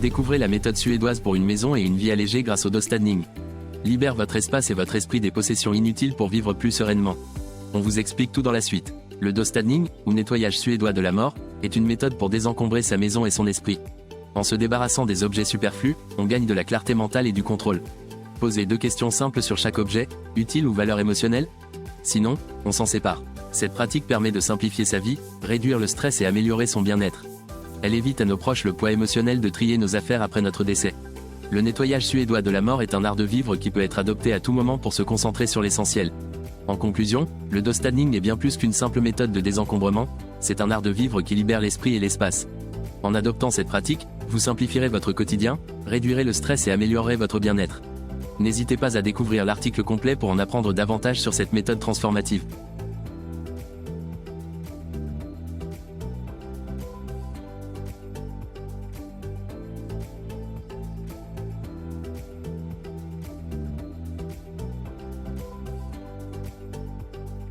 Découvrez la méthode suédoise pour une maison et une vie allégée grâce au döstädning. Libère votre espace et votre esprit des possessions inutiles pour vivre plus sereinement. On vous explique tout dans la suite. Le döstädning, ou nettoyage suédois de la mort, est une méthode pour désencombrer sa maison et son esprit. En se débarrassant des objets superflus, on gagne de la clarté mentale et du contrôle. Posez 2 questions simples sur chaque objet, utile ou valeur émotionnelle. Sinon, on s'en sépare. Cette pratique permet de simplifier sa vie, réduire le stress et améliorer son bien-être. Elle évite à nos proches le poids émotionnel de trier nos affaires après notre décès. Le nettoyage suédois de la mort est un art de vivre qui peut être adopté à tout moment pour se concentrer sur l'essentiel. En conclusion, le döstädning est bien plus qu'une simple méthode de désencombrement, c'est un art de vivre qui libère l'esprit et l'espace. En adoptant cette pratique, vous simplifierez votre quotidien, réduirez le stress et améliorerez votre bien-être. N'hésitez pas à découvrir l'article complet pour en apprendre davantage sur cette méthode transformative.